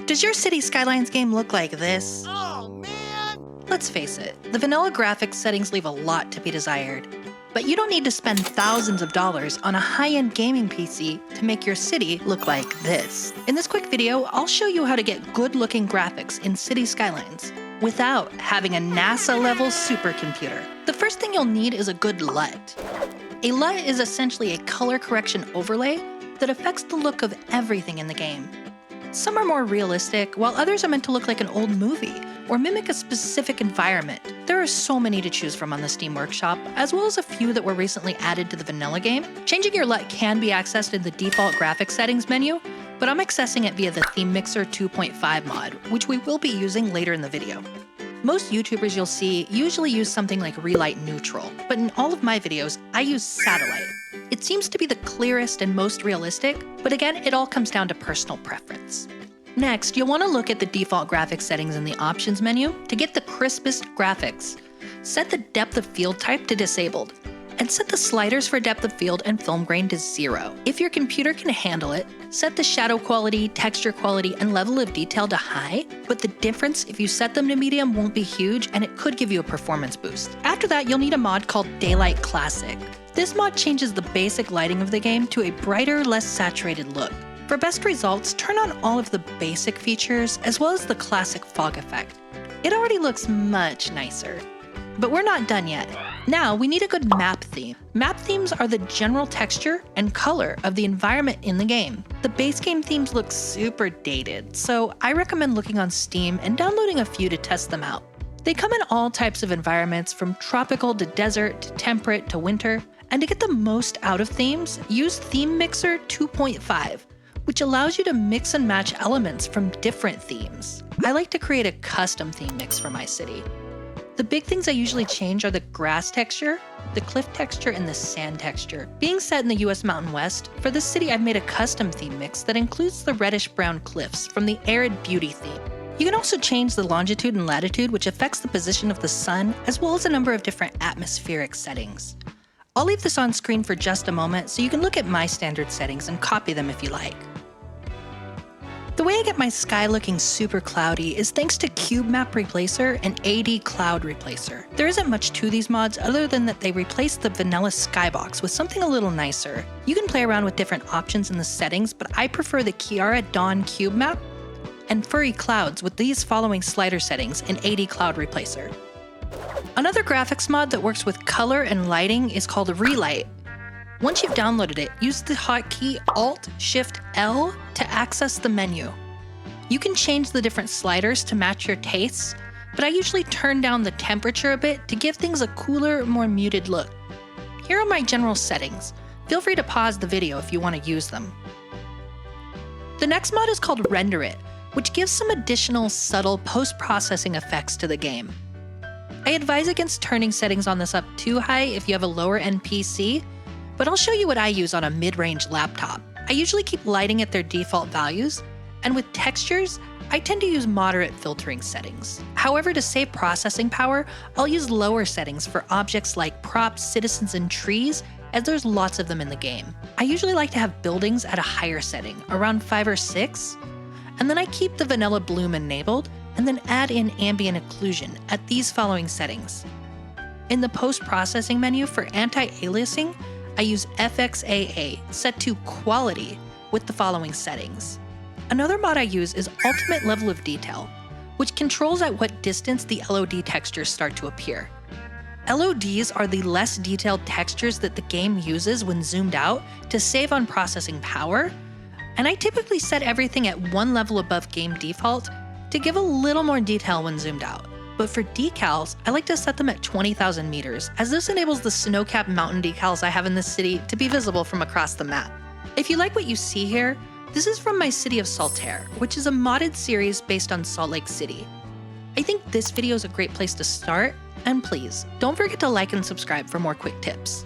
Does your Cities Skylines game look like this? Oh, man! Let's face it, the vanilla graphics settings leave a lot to be desired. But you don't need to spend thousands of dollars on a high-end gaming PC to make your city look like this. In this quick video, I'll show you how to get good-looking graphics in Cities Skylines without having a NASA-level supercomputer. The first thing you'll need is a good LUT. A LUT is essentially a color correction overlay that affects the look of everything in the game. Some are more realistic, while others are meant to look like an old movie or mimic a specific environment. There are so many to choose from on the Steam Workshop, as well as a few that were recently added to the vanilla game. Changing your LUT can be accessed in the default graphics settings menu, but I'm accessing it via the Theme Mixer 2.5 mod, which we will be using later in the video. Most YouTubers you'll see usually use something like Relight Neutral, but in all of my videos, I use Satellite. It seems to be the clearest and most realistic, but again, it all comes down to personal preference. Next, you'll want to look at the default graphics settings in the options menu to get the crispest graphics. Set the depth of field type to disabled, and set the sliders for depth of field and film grain to 0. If your computer can handle it, set the shadow quality, texture quality, and level of detail to high, but the difference if you set them to medium won't be huge and it could give you a performance boost. After that, you'll need a mod called Daylight Classic. This mod changes the basic lighting of the game to a brighter, less saturated look. For best results, turn on all of the basic features as well as the classic fog effect. It already looks much nicer. But we're not done yet. Now we need a good map theme. Map themes are the general texture and color of the environment in the game. The base game themes look super dated, so I recommend looking on Steam and downloading a few to test them out. They come in all types of environments, from tropical to desert to temperate to winter. And to get the most out of themes, use Theme Mixer 2.5, which allows you to mix and match elements from different themes. I like to create a custom theme mix for my city. The big things I usually change are the grass texture, the cliff texture, and the sand texture. Being set in the US Mountain West, for this city I've made a custom theme mix that includes the reddish-brown cliffs from the Arid Beauty theme. You can also change the longitude and latitude, which affects the position of the sun, as well as a number of different atmospheric settings. I'll leave this on screen for just a moment so you can look at my standard settings and copy them if you like. The way I get my sky looking super cloudy is thanks to Cubemap Replacer and AD Cloud Replacer. There isn't much to these mods other than that they replace the vanilla skybox with something a little nicer. You can play around with different options in the settings, but I prefer the Kiara Dawn Cubemap and Furry Clouds with these following slider settings in AD Cloud Replacer. Another graphics mod that works with color and lighting is called Relight. Once you've downloaded it, use the hotkey Alt-Shift-L to access the menu. You can change the different sliders to match your tastes, but I usually turn down the temperature a bit to give things a cooler, more muted look. Here are my general settings. Feel free to pause the video if you want to use them. The next mod is called Render It, which gives some additional subtle post-processing effects to the game. I advise against turning settings on this up too high if you have a lower-end PC, but I'll show you what I use on a mid-range laptop. I usually keep lighting at their default values, and with textures, I tend to use moderate filtering settings. However, to save processing power, I'll use lower settings for objects like props, citizens, and trees, as there's lots of them in the game. I usually like to have buildings at a higher setting, around 5 or 6, and then I keep the vanilla bloom enabled, and then add in ambient occlusion at these following settings. In the post-processing menu for anti-aliasing, I use FXAA set to quality with the following settings. Another mod I use is Ultimate Level of Detail, which controls at what distance the LOD textures start to appear. LODs are the less detailed textures that the game uses when zoomed out to save on processing power, and I typically set everything at one level above game default to give a little more detail when zoomed out. But for decals, I like to set them at 20,000 meters, as this enables the snow-capped mountain decals I have in this city to be visible from across the map. If you like what you see here, this is from my city of Saltaire, which is a modded series based on Salt Lake City. I think this video is a great place to start, and please, don't forget to like and subscribe for more quick tips.